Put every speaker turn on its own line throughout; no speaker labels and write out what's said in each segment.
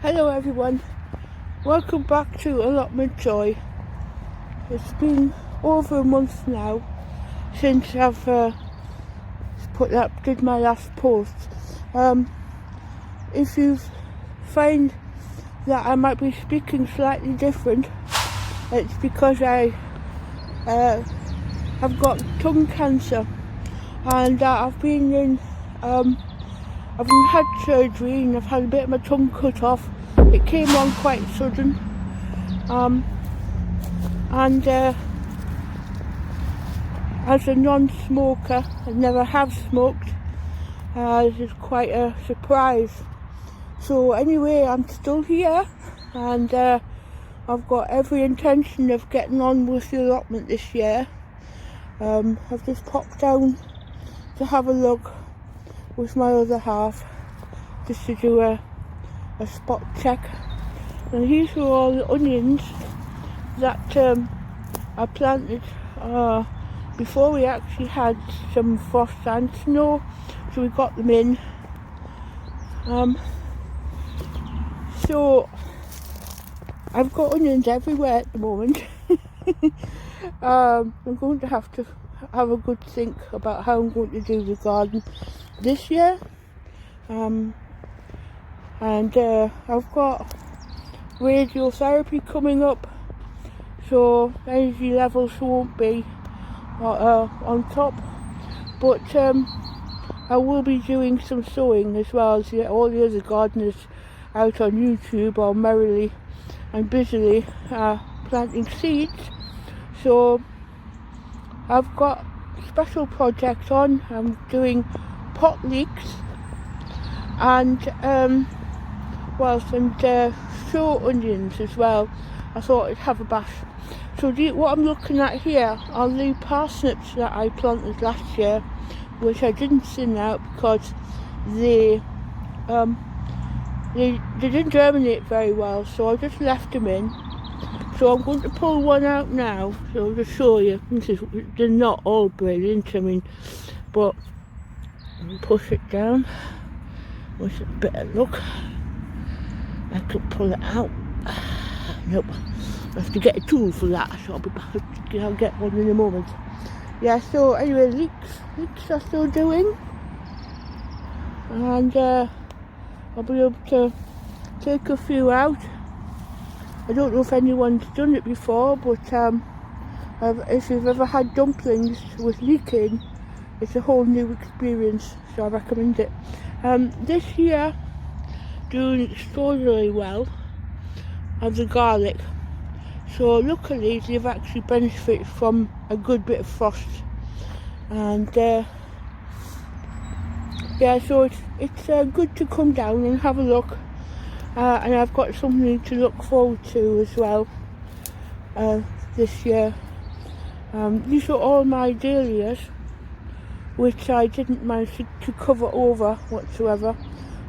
Hello everyone, welcome back to Allotmentjoy. It's been over a month now since I've did my last post. If you find that I might be speaking slightly different, it's because I have got tongue cancer, and I've been in I've had surgery and I've had a bit of my tongue cut off. It came on quite sudden, and as a non-smoker, I never have smoked. This is quite a surprise. So anyway, I'm still here, and I've got every intention of getting on with the allotment this year. I've just popped down to have a look with my other half, just to do a spot check. And these are all the onions that I planted before we actually had some frost and snow, so we got them in. So I've got onions everywhere at the moment. I'm going to have a good think about how I'm going to do the garden this year. And I've got radiotherapy coming up, so energy levels won't be on top, but I will be doing some sowing as well as all the other gardeners out on YouTube are merrily and busily planting seeds. So I've got special projects on. I'm doing pot leeks and show onions as well. I thought I'd have a bash. So what I'm looking at here are the parsnips that I planted last year, which I didn't thin out because they didn't germinate very well, so I just left them in. So I'm going to pull one out now, so to show you. They're not all brilliant, but I'll push it down with a bit of luck. I could pull it out. Nope, I have to get a tool for that, so I'll get one in a moment. Yeah, so anyway, leeks are still doing, and I'll be able to take a few out. I don't know if anyone's done it before, but if you've ever had dumplings with leeking, it's a whole new experience, so I recommend it. This year, doing extraordinarily well are the garlic. So luckily they've actually benefited from a good bit of frost, and yeah, so it's good to come down and have a look, and I've got something to look forward to as well this year. These are all my dahlias, which I didn't manage to cover over whatsoever.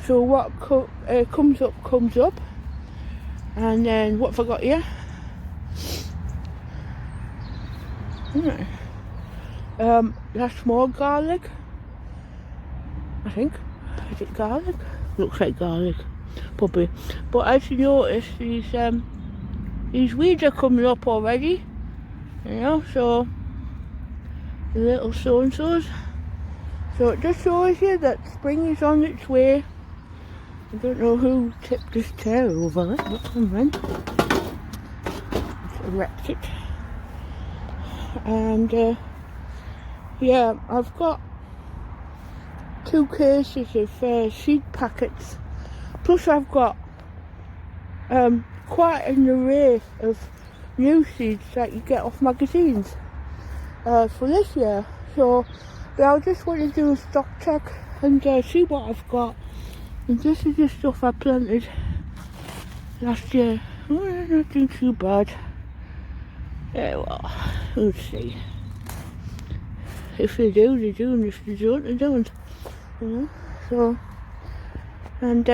So what comes up, and then what have I got here? That's more garlic, I think. Is it garlic? Looks like garlic, probably. But as you notice, these weeds are coming up already, so the little so-and-sos. So it just shows you that spring is on its way. I don't know who tipped this chair over it, but then let's erect it. And yeah, I've got 2 cases of seed packets, plus I've got quite an array of new seeds that you get off magazines for this year. So I just want to do a stock check and see what I've got. And this is the stuff I planted last year. Oh, they're not doing too bad. Yeah, well, we'll see. If they do, they do, and if they don't, they don't. So, and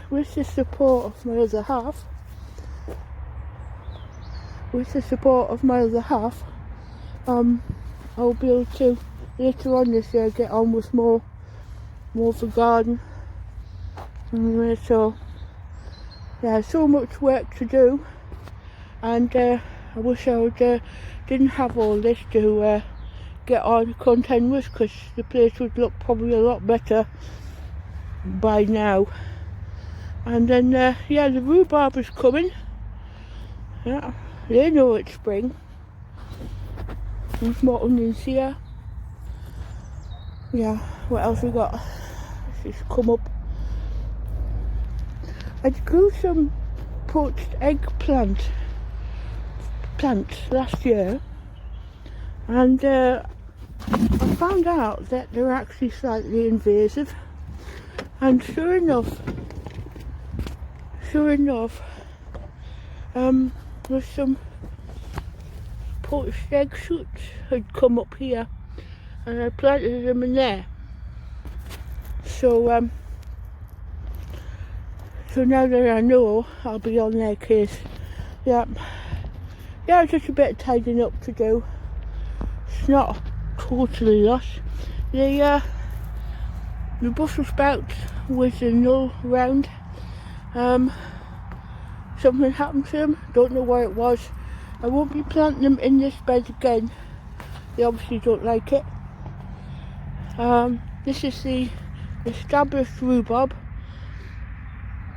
with the support of my other half, I'll be able to later on this year get on with more of the garden. Anyway, so there's so much work to do, and I wish I would didn't have all this to get on contend with, because the place would look probably a lot better by now. And then yeah, the rhubarb is coming. Yeah, they know it's spring. There's more onions here. Yeah, what else we got? Let's just come up. I grew some poached eggplant plants last year, and I found out that they're actually slightly invasive. And sure enough, there's some poached egg shoots had come up here, and I planted them in there. So so now that I know, I'll be on their case. Yeah, just a bit of tidying up to do. It's not totally lost. The Brussels sprouts with the null round. Something happened to them. Don't know what it was. I won't be planting them in this bed again. They obviously don't like it. This is the established rhubarb.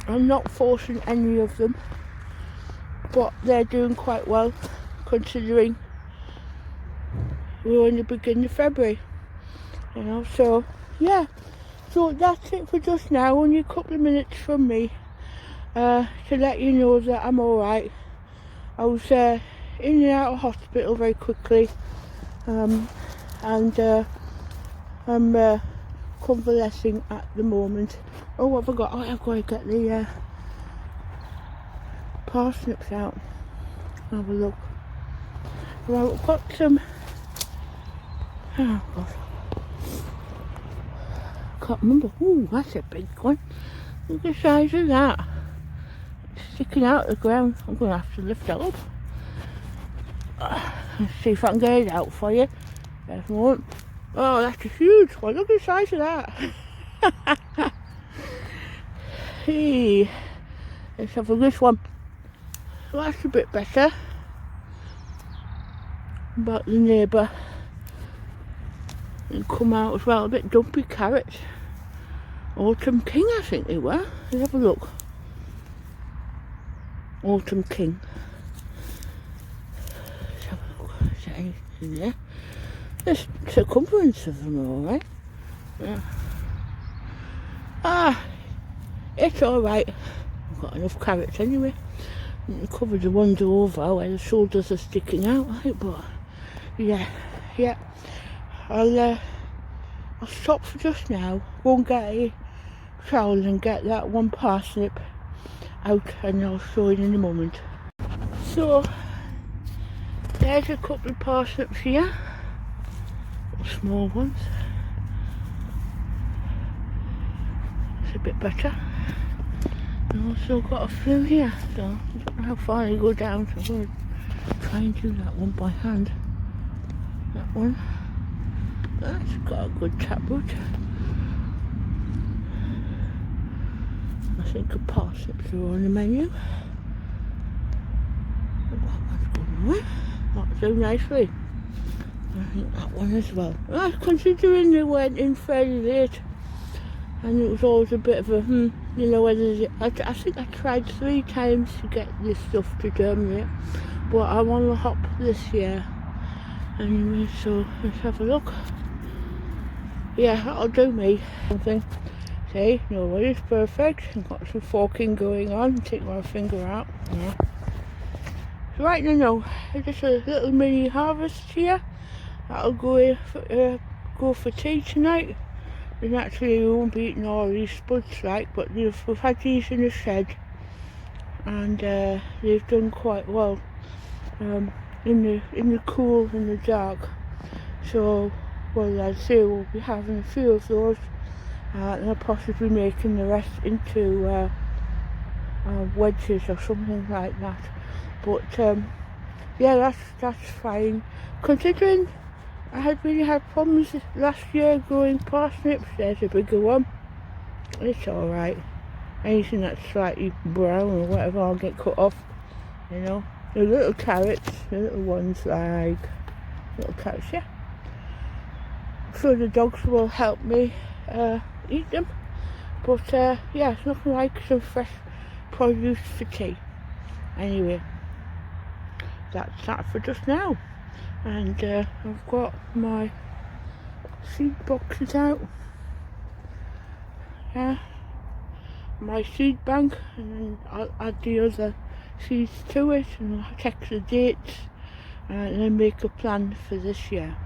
I'm not forcing any of them, but they're doing quite well considering we're in the beginning of February, you know. So yeah, so that's it for just now. Only a couple of minutes from me to let you know that I'm alright. I was in and out of hospital very quickly, and I'm convalescing at the moment. Oh, what have I got? Oh, I've got to get the parsnips out. Have a look. Well, I've got some. Oh God, can't remember. Oh, that's a big one. Look at the size of that. It's sticking out of the ground. I'm going to have to lift it up. Let's see if I can get it out for you. There's one. Oh, that's a huge one. Look at the size of that. Hey, let's have a look at this one. Well, that's a bit better. But the neighbour and come out as well. A bit dumpy carrots. Autumn King, I think they were. Let's have a look. Autumn King. Let's have a look. Is there anything there? There's circumference of them, alright. Yeah. It's alright. I've got enough carrots anyway. I covered the ones over where the shoulders are sticking out, right? But yeah. I'll stop for just now. Go and get a trowel and get that one parsnip out, and I'll show you in a moment. So there's a couple of parsnips here. Small ones. It's a bit better. And also got a few here, so I don't know how far they go down, so I'm going to try and do that one by hand. That one. That's got a good taproot. I think the parsnips are on the menu. That's good. That'll do nicely. I think that one as well. Considering they went in fairly late, and it was always a bit of a you know, whether I think I tried 3 times to get this stuff to germinate, but I'm on the hop this year anyway. So let's have a look. Yeah, that'll do me. Something. See, nobody's perfect. I've got some forking going on. Take my finger out. Yeah. So right now, just a little mini harvest here. That'll go for tea tonight. And actually we won't be eating all these spuds, like, but we've had these in the shed, and they've done quite well in the cool, in the dark. So, well, I'd say we'll be having a few of those, and I'll possibly making the rest into wedges or something like that. But yeah, that's fine. Considering I had really had problems last year growing parsnips. There's a bigger one. It's alright. anything that's slightly brown or whatever, I'll get cut off, you know. The little carrots, the little ones, like little carrots, yeah. So the dogs will help me eat them. But yeah, it's nothing like some fresh produce for tea. Anyway, that's that for just now. And I've got my seed boxes out. Yeah, my seed bank, and then I'll add the other seeds to it and I'll check the dates and then make a plan for this year.